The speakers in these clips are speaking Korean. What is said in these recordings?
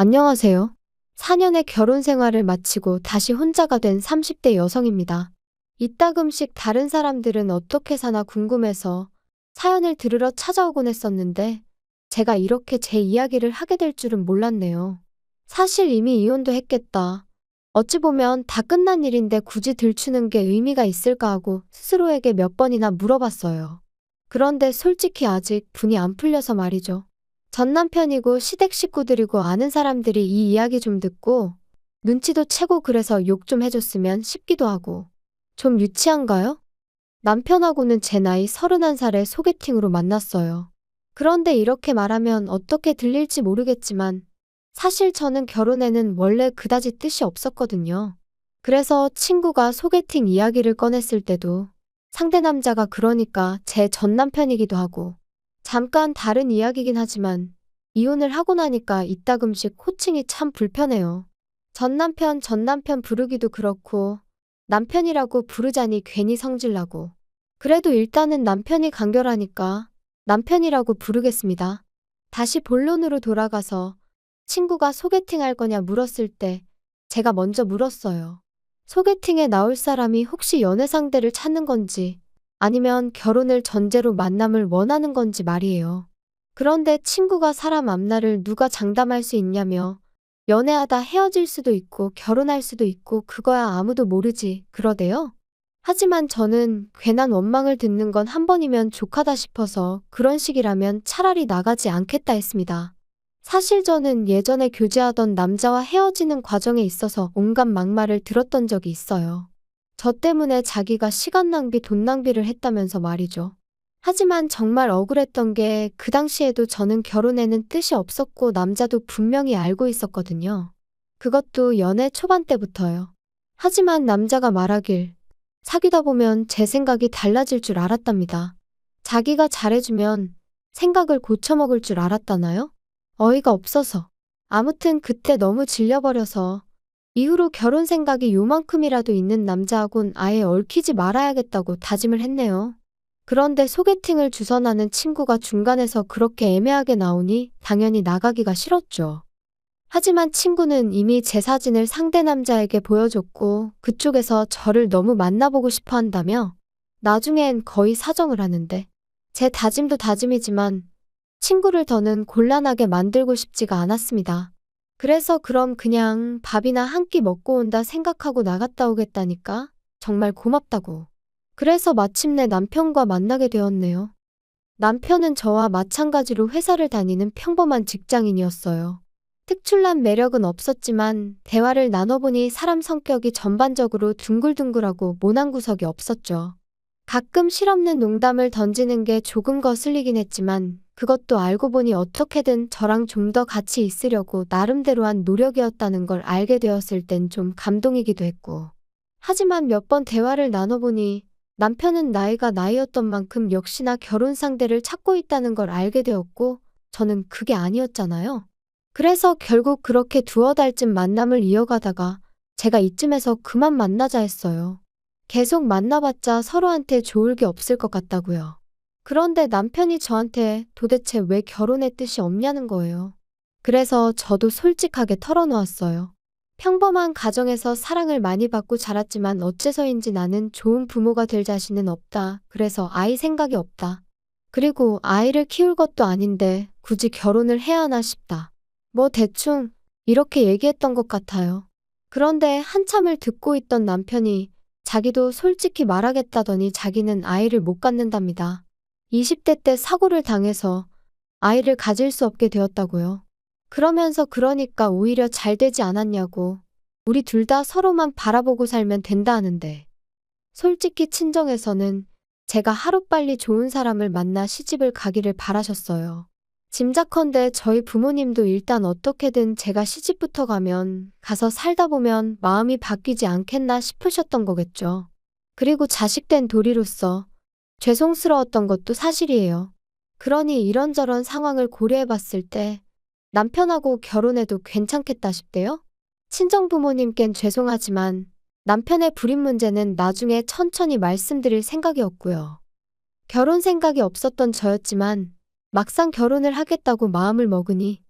안녕하세요. 4년의 결혼 생활을 마치고 다시 혼자가 된 30대 여성입니다. 이따금씩 다른 사람들은 어떻게 사나 궁금해서 사연을 들으러 찾아오곤 했었는데 제가 이렇게 제 이야기를 하게 될 줄은 몰랐네요. 사실 이미 이혼도 했겠다. 어찌 보면 다 끝난 일인데 굳이 들추는 게 의미가 있을까 하고 스스로에게 몇 번이나 물어봤어요. 그런데 솔직히 아직 분이 안 풀려서 말이죠. 전 남편이고 시댁 식구들이고 아는 사람들이 이 이야기 좀 듣고 눈치도 채고 그래서 욕 좀 해줬으면 싶기도 하고. 좀 유치한가요? 남편하고는 제 나이 31살에 소개팅으로 만났어요. 그런데 이렇게 말하면 어떻게 들릴지 모르겠지만 사실 저는 결혼에는 원래 그다지 뜻이 없었거든요. 그래서 친구가 소개팅 이야기를 꺼냈을 때도 상대 남자가 그러니까 제 전 남편이기도 하고 잠깐 다른 이야기긴 하지만 이혼을 하고 나니까 이따금씩 호칭이 참 불편해요. 전 남편 부르기도 그렇고 남편이라고 부르자니 괜히 성질나고. 그래도 일단은 남편이 간결하니까 남편이라고 부르겠습니다. 다시 본론으로 돌아가서 친구가 소개팅 할 거냐 물었을 때 제가 먼저 물었어요. 소개팅에 나올 사람이 혹시 연애 상대를 찾는 건지 아니면 결혼을 전제로 만남을 원하는 건지 말이에요. 그런데 친구가 사람 앞날을 누가 장담할 수 있냐며 연애하다 헤어질 수도 있고 결혼할 수도 있고 그거야 아무도 모르지 그러대요. 하지만 저는 괜한 원망을 듣는 건 한 번이면 족하다 싶어서 그런 식이라면 차라리 나가지 않겠다 했습니다. 사실 저는 예전에 교제하던 남자와 헤어지는 과정에 있어서 온갖 막말을 들었던 적이 있어요. 저 때문에 자기가 시간 낭비, 돈 낭비를 했다면서 말이죠. 하지만 정말 억울했던 게 그 당시에도 저는 결혼에는 뜻이 없었고 남자도 분명히 알고 있었거든요. 그것도 연애 초반 때부터요. 하지만 남자가 말하길 사귀다 보면 제 생각이 달라질 줄 알았답니다. 자기가 잘해주면 생각을 고쳐먹을 줄 알았다나요? 어이가 없어서. 아무튼 그때 너무 질려버려서 이후로 결혼 생각이 요만큼이라도 있는 남자하곤 아예 얽히지 말아야겠다고 다짐을 했네요. 그런데 소개팅을 주선하는 친구가 중간에서 그렇게 애매하게 나오니 당연히 나가기가 싫었죠. 하지만 친구는 이미 제 사진을 상대 남자에게 보여줬고 그쪽에서 저를 너무 만나보고 싶어 한다며 나중엔 거의 사정을 하는데 제 다짐도 다짐이지만 친구를 더는 곤란하게 만들고 싶지가 않았습니다. 그래서 그럼 그냥 밥이나 한 끼 먹고 온다 생각하고 나갔다 오겠다니까 정말 고맙다고. 그래서 마침내 남편과 만나게 되었네요. 남편은 저와 마찬가지로 회사를 다니는 평범한 직장인이었어요. 특출난 매력은 없었지만 대화를 나눠보니 사람 성격이 전반적으로 둥글둥글하고 모난 구석이 없었죠. 가끔 실없는 농담을 던지는 게 조금 거슬리긴 했지만 그것도 알고 보니 어떻게든 저랑 좀 더 같이 있으려고 나름대로 한 노력이었다는 걸 알게 되었을 땐 좀 감동이기도 했고. 하지만 몇 번 대화를 나눠보니 남편은 나이가 나이였던 만큼 역시나 결혼 상대를 찾고 있다는 걸 알게 되었고 저는 그게 아니었잖아요. 그래서 결국 그렇게 두어 달쯤 만남을 이어가다가 제가 이쯤에서 그만 만나자 했어요. 계속 만나봤자 서로한테 좋을 게 없을 것 같다고요. 그런데 남편이 저한테 도대체 왜 결혼의 뜻이 없냐는 거예요. 그래서 저도 솔직하게 털어놓았어요. 평범한 가정에서 사랑을 많이 받고 자랐지만 어째서인지 나는 좋은 부모가 될 자신은 없다. 그래서 아이 생각이 없다. 그리고 아이를 키울 것도 아닌데 굳이 결혼을 해야 하나 싶다. 뭐 대충 이렇게 얘기했던 것 같아요. 그런데 한참을 듣고 있던 남편이 자기도 솔직히 말하겠다더니 자기는 아이를 못 갖는답니다. 20대 때 사고를 당해서 아이를 가질 수 없게 되었다고요. 그러면서 그러니까 오히려 잘 되지 않았냐고. 우리 둘 다 서로만 바라보고 살면 된다 하는데. 솔직히 친정에서는 제가 하루빨리 좋은 사람을 만나 시집을 가기를 바라셨어요. 짐작컨대 저희 부모님도 일단 어떻게든 제가 시집부터 가면 가서 살다 보면 마음이 바뀌지 않겠나 싶으셨던 거겠죠. 그리고 자식된 도리로서 죄송스러웠던 것도 사실이에요. 그러니 이런저런 상황을 고려해 봤을 때 남편하고 결혼해도 괜찮겠다 싶대요. 친정 부모님껜 죄송하지만 남편의 불임 문제는 나중에 천천히 말씀드릴 생각이었고요. 결혼 생각이 없었던 저였지만 막상 결혼을 하겠다고 마음을 먹으니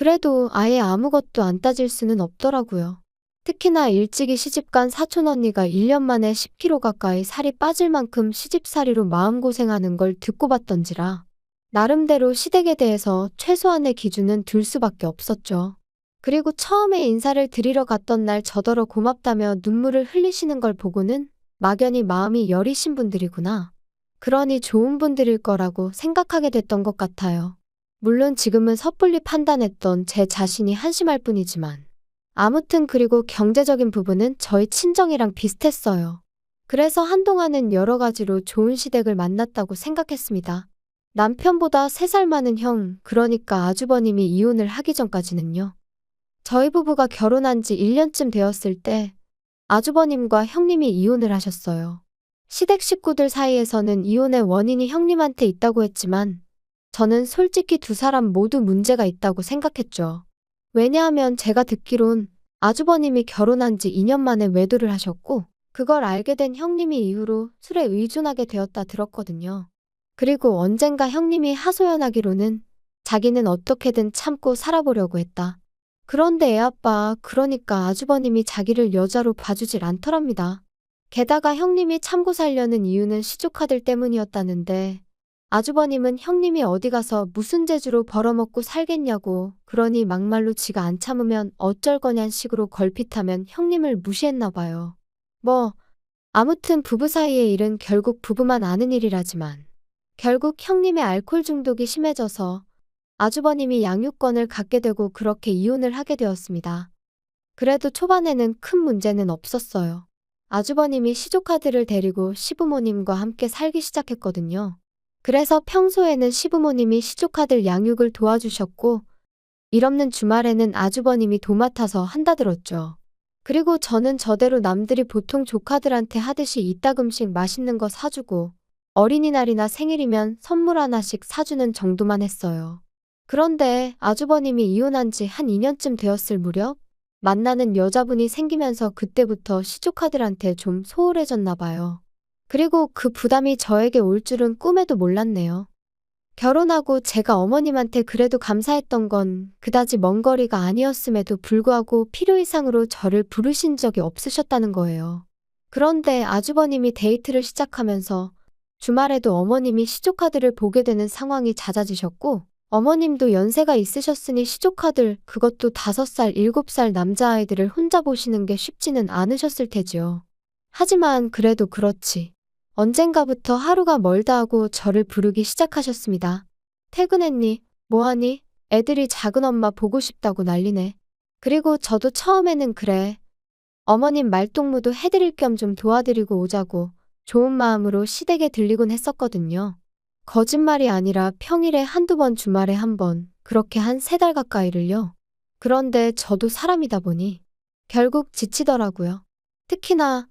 그래도 아예 아무것도 안 따질 수는 없더라고요. 특히나 일찍이 시집간 사촌 언니가 1년 만에 10kg 가까이 살이 빠질 만큼 시집살이로 마음고생하는 걸 듣고 봤던지라 나름대로 시댁에 대해서 최소한의 기준은 둘 수밖에 없었죠. 그리고 처음에 인사를 드리러 갔던 날 저더러 고맙다며 눈물을 흘리시는 걸 보고는 막연히 마음이 여리신 분들이구나. 그러니 좋은 분들일 거라고 생각하게 됐던 것 같아요. 물론 지금은 섣불리 판단했던 제 자신이 한심할 뿐이지만. 아무튼 그리고 경제적인 부분은 저희 친정이랑 비슷했어요. 그래서 한동안은 여러 가지로 좋은 시댁을 만났다고 생각했습니다. 남편보다 3살 많은 형, 그러니까 아주버님이 이혼을 하기 전까지는요. 저희 부부가 결혼한 지 1년쯤 되었을 때 아주버님과 형님이 이혼을 하셨어요. 시댁 식구들 사이에서는 이혼의 원인이 형님한테 있다고 했지만 저는 솔직히 두 사람 모두 문제가 있다고 생각했죠. 왜냐하면 제가 듣기론 아주버님이 결혼한 지 2년 만에 외도를 하셨고 그걸 알게 된 형님이 이후로 술에 의존하게 되었다 들었거든요. 그리고 언젠가 형님이 하소연하기로는 자기는 어떻게든 참고 살아보려고 했다. 그런데 애아빠, 그러니까 아주버님이 자기를 여자로 봐주질 않더랍니다. 게다가 형님이 참고 살려는 이유는 시조카들 때문이었다는데 아주버님은 형님이 어디 가서 무슨 재주로 벌어먹고 살겠냐고, 그러니 막말로 지가 안 참으면 어쩔 거냔 식으로 걸핏하면 형님을 무시했나 봐요. 아무튼 부부 사이의 일은 결국 부부만 아는 일이라지만 결국 형님의 알코올 중독이 심해져서 아주버님이 양육권을 갖게 되고 그렇게 이혼을 하게 되었습니다. 그래도 초반에는 큰 문제는 없었어요. 아주버님이 시조카들을 데리고 시부모님과 함께 살기 시작했거든요. 그래서 평소에는 시부모님이 시조카들 양육을 도와주셨고 일 없는 주말에는 아주버님이 도맡아서 한다 들었죠. 그리고 저는 저대로 남들이 보통 조카들한테 하듯이 이따금씩 맛있는 거 사주고 어린이날이나 생일이면 선물 하나씩 사주는 정도만 했어요. 그런데 아주버님이 이혼한 지 한 2년쯤 되었을 무렵 만나는 여자분이 생기면서 그때부터 시조카들한테 좀 소홀해졌나 봐요. 그리고 그 부담이 저에게 올 줄은 꿈에도 몰랐네요. 결혼하고 제가 어머님한테 그래도 감사했던 건 그다지 먼 거리가 아니었음에도 불구하고 필요 이상으로 저를 부르신 적이 없으셨다는 거예요. 그런데 아주버님이 데이트를 시작하면서 주말에도 어머님이 시조카들을 보게 되는 상황이 잦아지셨고 어머님도 연세가 있으셨으니 시조카들, 그것도 5살, 7살 남자아이들을 혼자 보시는 게 쉽지는 않으셨을 테지요. 하지만 그래도 그렇지. 언젠가부터 하루가 멀다 하고 저를 부르기 시작하셨습니다. 퇴근했니? 뭐하니? 애들이 작은엄마 보고 싶다고 난리네. 그리고 저도 처음에는 그래. 어머님 말동무도 해드릴 겸 좀 도와드리고 오자고 좋은 마음으로 시댁에 들리곤 했었거든요. 거짓말이 아니라 평일에 한두 번, 주말에 한 번, 그렇게 한 3달 가까이를요. 그런데 저도 사람이다 보니 결국 지치더라고요. 특히나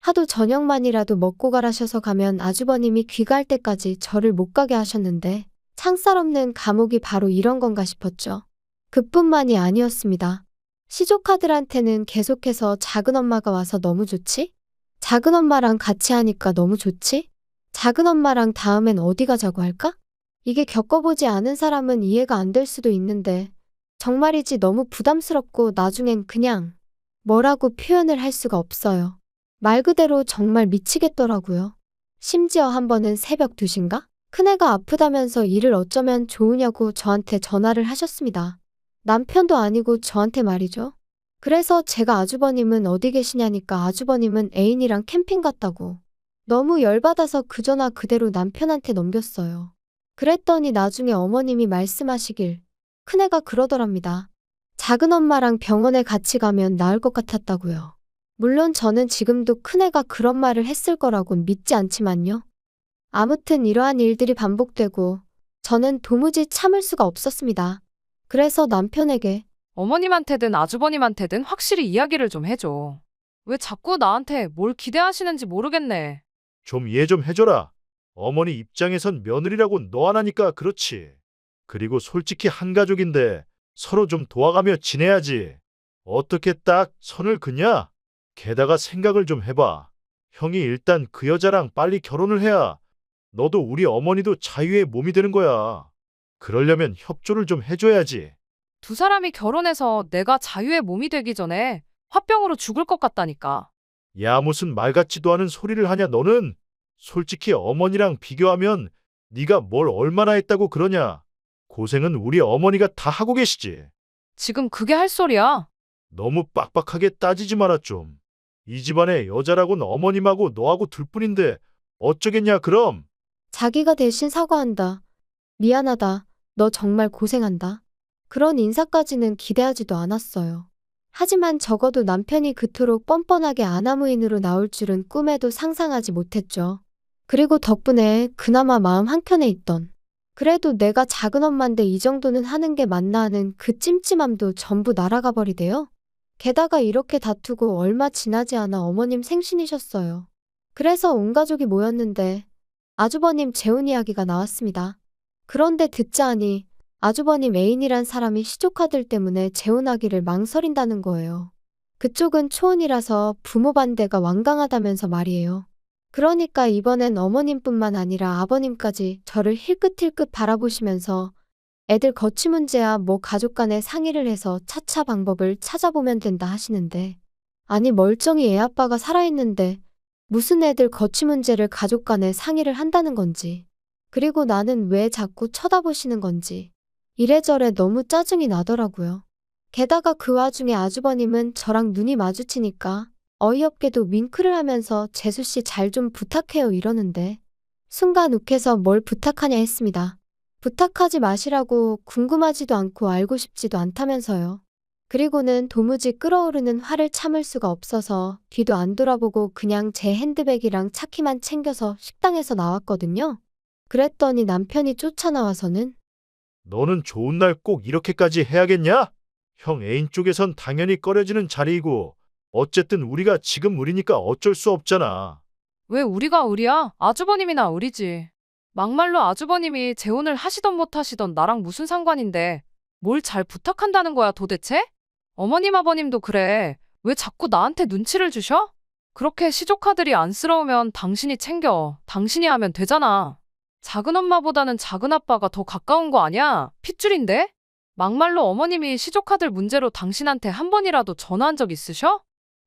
하도 저녁만이라도 먹고 가라셔서 가면 아주버님이 귀가할 때까지 저를 못 가게 하셨는데 창살 없는 감옥이 바로 이런 건가 싶었죠. 그뿐만이 아니었습니다. 시조카들한테는 계속해서 작은엄마가 와서 너무 좋지? 작은엄마랑 같이 하니까 너무 좋지? 작은엄마랑 다음엔 어디 가자고 할까? 이게 겪어보지 않은 사람은 이해가 안 될 수도 있는데 정말이지 너무 부담스럽고 나중엔 그냥 뭐라고 표현을 할 수가 없어요. 말 그대로 정말 미치겠더라고요. 심지어 한 번은 새벽 2시인가? 큰애가 아프다면서 일을 어쩌면 좋으냐고 저한테 전화를 하셨습니다. 남편도 아니고 저한테 말이죠. 그래서 제가 아주버님은 어디 계시냐니까 아주버님은 애인이랑 캠핑 갔다고. 너무 열받아서 그 전화 그대로 남편한테 넘겼어요. 그랬더니 나중에 어머님이 말씀하시길 큰애가 그러더랍니다. 작은엄마랑 병원에 같이 가면 나을 것 같았다고요. 물론 저는 지금도 큰애가 그런 말을 했을 거라곤 믿지 않지만요. 아무튼 이러한 일들이 반복되고 저는 도무지 참을 수가 없었습니다. 그래서 남편에게 어머님한테든 아주버님한테든 확실히 이야기를 좀 해줘. 왜 자꾸 나한테 뭘 기대하시는지 모르겠네. 좀 이해 좀 해줘라. 어머니 입장에선 며느리라고 너 하나니까 그렇지. 그리고 솔직히 한 가족인데 서로 좀 도와가며 지내야지. 어떻게 딱 선을 그냐? 게다가 생각을 좀 해봐. 형이 일단 그 여자랑 빨리 결혼을 해야 너도 우리 어머니도 자유의 몸이 되는 거야. 그러려면 협조를 좀 해줘야지. 두 사람이 결혼해서 내가 자유의 몸이 되기 전에 화병으로 죽을 것 같다니까. 야, 무슨 말 같지도 않은 소리를 하냐 너는? 솔직히 어머니랑 비교하면 네가 뭘 얼마나 했다고 그러냐? 고생은 우리 어머니가 다 하고 계시지. 지금 그게 할 소리야? 너무 빡빡하게 따지지 마라 좀. 이 집안의 여자라곤 어머님하고 너하고 둘뿐인데 어쩌겠냐 그럼? 자기가 대신 사과한다. 미안하다. 너 정말 고생한다. 그런 인사까지는 기대하지도 않았어요. 하지만 적어도 남편이 그토록 뻔뻔하게 아나무인으로 나올 줄은 꿈에도 상상하지 못했죠. 그리고 덕분에 그나마 마음 한켠에 있던, 그래도 내가 작은 엄마인데 이 정도는 하는 게 맞나 하는 그 찜찜함도 전부 날아가 버리대요. 게다가 이렇게 다투고 얼마 지나지 않아 어머님 생신이셨어요. 그래서 온 가족이 모였는데 아주버님 재혼 이야기가 나왔습니다. 그런데 듣자 하니 아주버님 애인이란 사람이 시조카들 때문에 재혼하기를 망설인다는 거예요. 그쪽은 초혼이라서 부모 반대가 완강하다면서 말이에요. 그러니까 이번엔 어머님뿐만 아니라 아버님까지 저를 힐끗힐끗 바라보시면서 애들 거취 문제야 뭐 가족 간에 상의를 해서 차차 방법을 찾아보면 된다 하시는데, 아니 멀쩡히 애 아빠가 살아있는데 무슨 애들 거취 문제를 가족 간에 상의를 한다는 건지, 그리고 나는 왜 자꾸 쳐다보시는 건지 이래저래 너무 짜증이 나더라고요. 게다가 그 와중에 아주버님은 저랑 눈이 마주치니까 어이없게도 윙크를 하면서 재수씨 잘 좀 부탁해요 이러는데, 순간 욱해서 뭘 부탁하냐 했습니다. 부탁하지 마시라고, 궁금하지도 않고 알고 싶지도 않다면서요. 그리고는 도무지 끓어오르는 화를 참을 수가 없어서 뒤도 안 돌아보고 그냥 제 핸드백이랑 차키만 챙겨서 식당에서 나왔거든요. 그랬더니 남편이 쫓아나와서는 너는 좋은 날 꼭 이렇게까지 해야겠냐? 형 애인 쪽에선 당연히 꺼려지는 자리이고 어쨌든 우리가 지금 우리니까 어쩔 수 없잖아. 왜 우리가 의리야? 아주버님이나 의리지. 막말로 아주버님이 재혼을 하시던 못 하시던 나랑 무슨 상관인데 뭘 잘 부탁한다는 거야 도대체? 어머님 아버님도 그래. 왜 자꾸 나한테 눈치를 주셔? 그렇게 시조카들이 안쓰러우면 당신이 챙겨. 당신이 하면 되잖아. 작은 엄마보다는 작은 아빠가 더 가까운 거 아니야? 핏줄인데? 막말로 어머님이 시조카들 문제로 당신한테 한 번이라도 전화한 적 있으셔?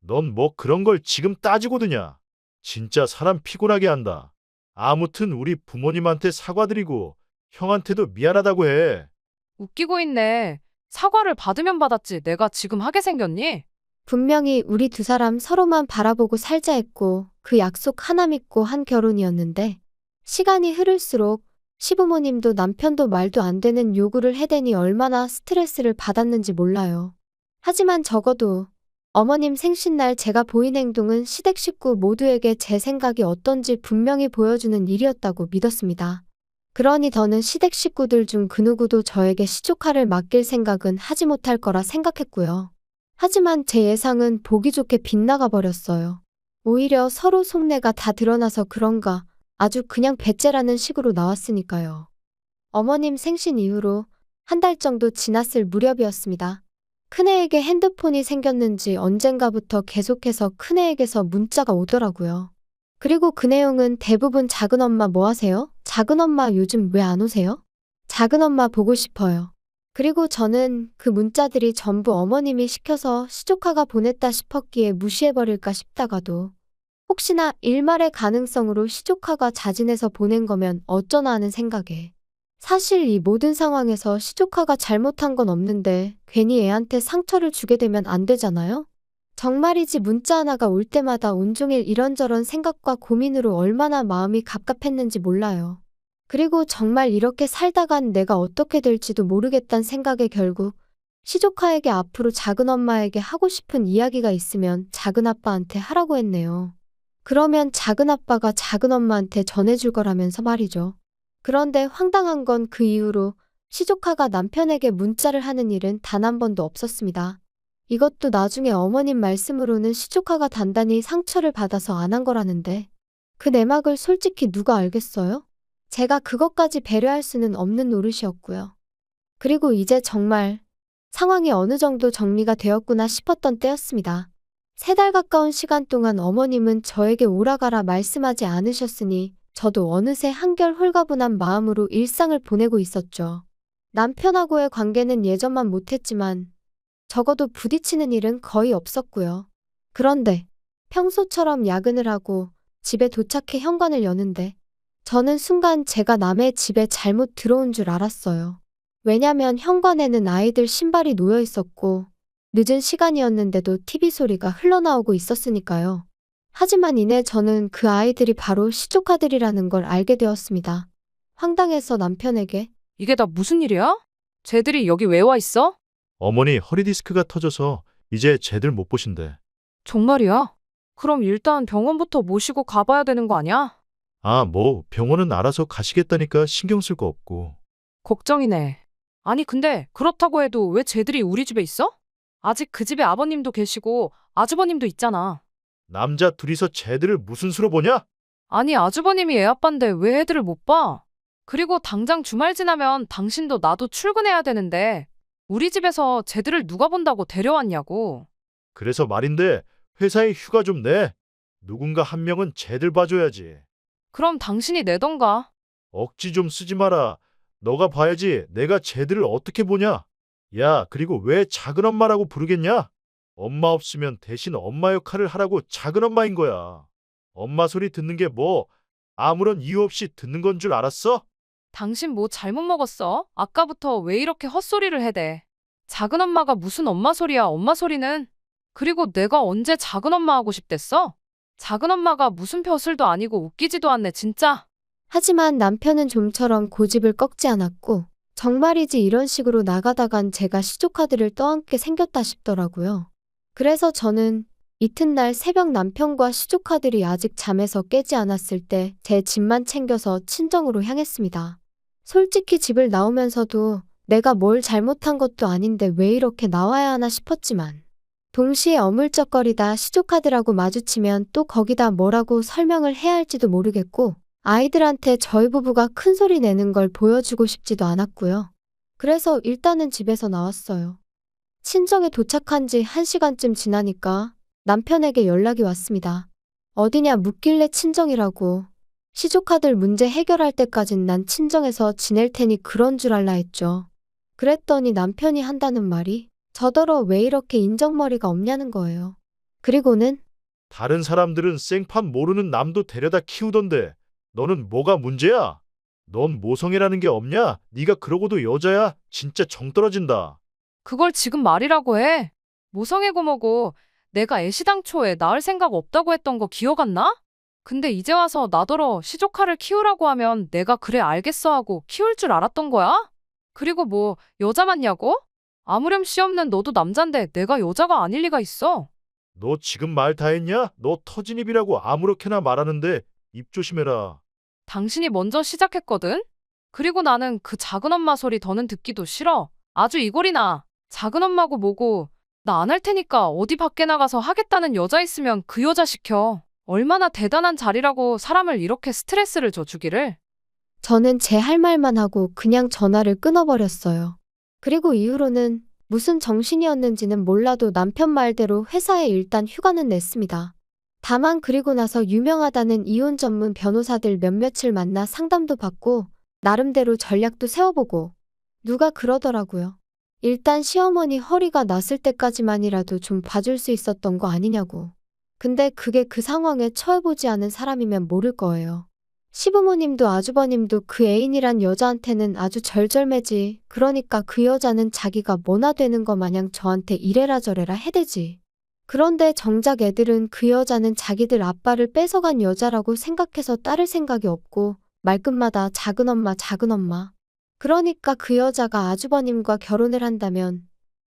넌 뭐 그런 걸 지금 따지고 드냐? 진짜 사람 피곤하게 한다. 아무튼 우리 부모님한테 사과드리고 형한테도 미안하다고 해. 웃기고 있네. 사과를 받으면 받았지 내가 지금 하게 생겼니? 분명히 우리 두 사람 서로만 바라보고 살자 했고 그 약속 하나 믿고 한 결혼이었는데, 시간이 흐를수록 시부모님도 남편도 말도 안 되는 요구를 해대니 얼마나 스트레스를 받았는지 몰라요. 하지만 적어도 어머님 생신날 제가 보인 행동은 시댁 식구 모두에게 제 생각이 어떤지 분명히 보여주는 일이었다고 믿었습니다. 그러니 더는 시댁 식구들 중 그 누구도 저에게 시조카를 맡길 생각은 하지 못할 거라 생각했고요. 하지만 제 예상은 보기 좋게 빗나가 버렸어요. 오히려 서로 속내가 다 드러나서 그런가 아주 그냥 배째라는 식으로 나왔으니까요. 어머님 생신 이후로 한 달 정도 지났을 무렵이었습니다. 큰애에게 핸드폰이 생겼는지 언젠가부터 계속해서 큰애에게서 문자가 오더라고요. 그리고 그 내용은 대부분 작은엄마 뭐 하세요? 작은엄마 요즘 왜 안 오세요? 작은엄마 보고 싶어요. 그리고 저는 그 문자들이 전부 어머님이 시켜서 시조카가 보냈다 싶었기에 무시해버릴까 싶다가도 혹시나 일말의 가능성으로 시조카가 자진해서 보낸 거면 어쩌나 하는 생각에, 사실 이 모든 상황에서 시조카가 잘못한 건 없는데 괜히 애한테 상처를 주게 되면 안 되잖아요? 정말이지 문자 하나가 올 때마다 온종일 이런저런 생각과 고민으로 얼마나 마음이 갑갑했는지 몰라요. 그리고 정말 이렇게 살다간 내가 어떻게 될지도 모르겠다는 생각에 결국 시조카에게 앞으로 작은엄마에게 하고 싶은 이야기가 있으면 작은아빠한테 하라고 했네요. 그러면 작은아빠가 작은엄마한테 전해줄 거라면서 말이죠. 그런데 황당한 건 그 이후로 시조카가 남편에게 문자를 하는 일은 단 한 번도 없었습니다. 이것도 나중에 어머님 말씀으로는 시조카가 단단히 상처를 받아서 안 한 거라는데, 그 내막을 솔직히 누가 알겠어요? 제가 그것까지 배려할 수는 없는 노릇이었고요. 그리고 이제 정말 상황이 어느 정도 정리가 되었구나 싶었던 때였습니다. 3달 가까운 시간 동안 어머님은 저에게 오라가라 말씀하지 않으셨으니 저도 어느새 한결 홀가분한 마음으로 일상을 보내고 있었죠. 남편하고의 관계는 예전만 못했지만 적어도 부딪히는 일은 거의 없었고요. 그런데 평소처럼 야근을 하고 집에 도착해 현관을 여는데 저는 순간 제가 남의 집에 잘못 들어온 줄 알았어요. 왜냐면 현관에는 아이들 신발이 놓여 있었고 늦은 시간이었는데도 TV 소리가 흘러나오고 있었으니까요. 하지만 이내 저는 그 아이들이 바로 시조카들이라는 걸 알게 되었습니다. 황당해서 남편에게 이게 다 무슨 일이야? 쟤들이 여기 왜 와 있어? 어머니 허리디스크가 터져서 이제 쟤들 못 보신대. 정말이야? 그럼 일단 병원부터 모시고 가봐야 되는 거 아니야? 아, 뭐 병원은 알아서 가시겠다니까 신경 쓸 거 없고. 걱정이네. 아니 근데 그렇다고 해도 왜 쟤들이 우리 집에 있어? 아직 그 집에 아버님도 계시고 아주버님도 있잖아. 남자 둘이서 쟤들을 무슨 수로 보냐? 아니 아주버님이 애 아빠인데 왜 애들을 못 봐? 그리고 당장 주말 지나면 당신도 나도 출근해야 되는데 우리 집에서 쟤들을 누가 본다고 데려왔냐고. 그래서 말인데 회사에 휴가 좀 내. 누군가 한 명은 쟤들 봐줘야지. 그럼 당신이 내던가. 억지 좀 쓰지 마라. 너가 봐야지 내가 쟤들을 어떻게 보냐? 야, 그리고 왜 작은 엄마라고 부르겠냐? 엄마 없으면 대신 엄마 역할을 하라고 작은 엄마인 거야. 엄마 소리 듣는 게 뭐 아무런 이유 없이 듣는 건 줄 알았어? 당신 뭐 잘못 먹었어? 아까부터 왜 이렇게 헛소리를 해대? 작은 엄마가 무슨 엄마 소리야, 엄마 소리는? 그리고 내가 언제 작은 엄마 하고 싶댔어? 작은 엄마가 무슨 벼슬도 아니고 웃기지도 않네, 진짜. 하지만 남편은 좀처럼 고집을 꺾지 않았고 정말이지 이런 식으로 나가다간 제가 시조카드를 떠안게 생겼다 싶더라고요. 그래서 저는 이튿날 새벽 남편과 시조카들이 아직 잠에서 깨지 않았을 때 제 집만 챙겨서 친정으로 향했습니다. 솔직히 집을 나오면서도 내가 뭘 잘못한 것도 아닌데 왜 이렇게 나와야 하나 싶었지만 동시에 어물쩍거리다 시조카들하고 마주치면 또 거기다 뭐라고 설명을 해야 할지도 모르겠고 아이들한테 저희 부부가 큰 소리 내는 걸 보여주고 싶지도 않았고요. 그래서 일단은 집에서 나왔어요. 친정에 도착한 지 1시간쯤 지나니까 남편에게 연락이 왔습니다. 어디냐 묻길래 친정이라고. 시조카들 문제 해결할 때까진 난 친정에서 지낼 테니 그런 줄 알라 했죠. 그랬더니 남편이 한다는 말이 저더러 왜 이렇게 인정머리가 없냐는 거예요. 그리고는 다른 사람들은 생판 모르는 남도 데려다 키우던데 너는 뭐가 문제야? 넌 모성애라는 게 없냐? 네가 그러고도 여자야? 진짜 정 떨어진다. 그걸 지금 말이라고 해. 모성애고 뭐고 내가 애시당초에 낳을 생각 없다고 했던 거 기억 안 나? 근데 이제 와서 나더러 시조카를 키우라고 하면 내가 그래 알겠어 하고 키울 줄 알았던 거야? 그리고 뭐 여자 맞냐고? 아무렴씨 없는 너도 남잔데 내가 여자가 아닐 리가 있어. 너 지금 말 다 했냐? 너 터진 입이라고 아무렇게나 말하는데 입 조심해라. 당신이 먼저 시작했거든? 그리고 나는 그 작은 엄마 소리 더는 듣기도 싫어. 아주 이골이나. 작은 엄마고 뭐고. 나 안 할 테니까 어디 밖에 나가서 하겠다는 여자 있으면 그 여자 시켜. 얼마나 대단한 자리라고 사람을 이렇게 스트레스를 줘 주기를. 저는 제 할 말만 하고 그냥 전화를 끊어버렸어요. 그리고 이후로는 무슨 정신이었는지는 몰라도 남편 말대로 회사에 일단 휴가는 냈습니다. 다만 그리고 나서 유명하다는 이혼 전문 변호사들 몇몇을 만나 상담도 받고 나름대로 전략도 세워보고 누가 그러더라고요. 일단 시어머니 허리가 났을 때까지만이라도 좀 봐줄 수 있었던 거 아니냐고. 근데 그게 그 상황에 처해보지 않은 사람이면 모를 거예요. 시부모님도 아주버님도 그 애인이란 여자한테는 아주 절절매지. 그러니까 그 여자는 자기가 뭐나 되는 거 마냥 저한테 이래라 저래라 해대지. 그런데 정작 애들은 그 여자는 자기들 아빠를 뺏어간 여자라고 생각해서 따를 생각이 없고 말끝마다 작은 엄마 작은 엄마. 그러니까 그 여자가 아주버님과 결혼을 한다면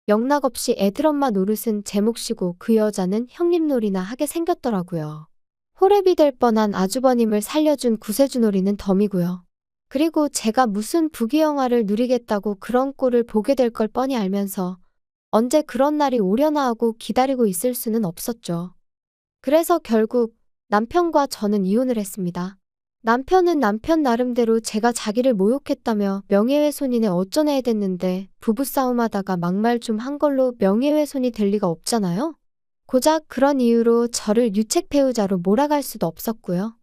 영락없이 애들 엄마 노릇은 제 몫이고 그 여자는 형님 놀이나 하게 생겼더라고요. 호랩이 될 뻔한 아주버님을 살려준 구세주놀이는 덤이고요. 그리고 제가 무슨 부귀영화를 누리겠다고 그런 꼴을 보게 될 걸 뻔히 알면서 언제 그런 날이 오려나 하고 기다리고 있을 수는 없었죠. 그래서 결국 남편과 저는 이혼을 했습니다. 남편은 남편 나름대로 제가 자기를 모욕했다며 명예훼손이네 어쩌네 해댔는데 부부싸움하다가 막말 좀 한 걸로 명예훼손이 될 리가 없잖아요. 고작 그런 이유로 저를 유책 배우자로 몰아갈 수도 없었고요.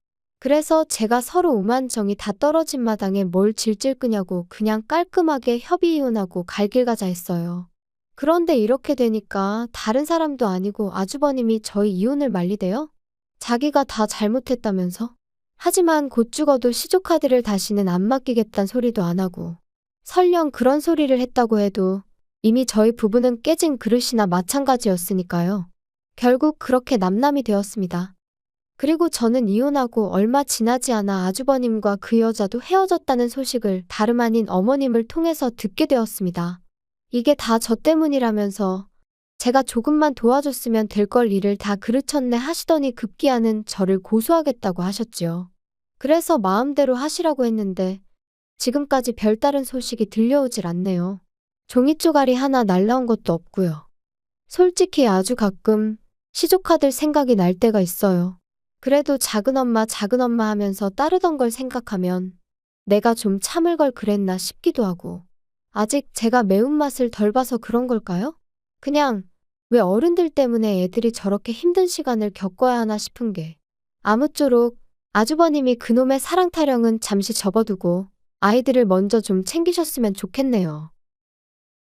그래서 제가 서로 오만 정이 다 떨어진 마당에 뭘 질질 끄냐고 그냥 깔끔하게 협의 이혼하고 갈 길 가자 했어요. 그런데 이렇게 되니까 다른 사람도 아니고 아주버님이 저희 이혼을 말리대요? 자기가 다 잘못했다면서? 하지만 곧 죽어도 시조카드를 다시는 안 맡기겠단 소리도 안 하고 설령 그런 소리를 했다고 해도 이미 저희 부부는 깨진 그릇이나 마찬가지였으니까요. 결국 그렇게 남남이 되었습니다. 그리고 저는 이혼하고 얼마 지나지 않아 아주버님과 그 여자도 헤어졌다는 소식을 다름 아닌 어머님을 통해서 듣게 되었습니다. 이게 다 저 때문이라면서 제가 조금만 도와줬으면 될 걸 일을 다 그르쳤네 하시더니 급기야는 저를 고소하겠다고 하셨지요. 그래서 마음대로 하시라고 했는데 지금까지 별다른 소식이 들려오질 않네요. 종이 쪼가리 하나 날라온 것도 없고요. 솔직히 아주 가끔 시조카들 생각이 날 때가 있어요. 그래도 작은엄마 하면서 따르던 걸 생각하면 내가 좀 참을 걸 그랬나 싶기도 하고 아직 제가 매운맛을 덜 봐서 그런 걸까요? 그냥 왜 어른들 때문에 애들이 저렇게 힘든 시간을 겪어야 하나 싶은 게 아무쪼록 아주버님이 그놈의 사랑 타령은 잠시 접어두고 아이들을 먼저 좀 챙기셨으면 좋겠네요.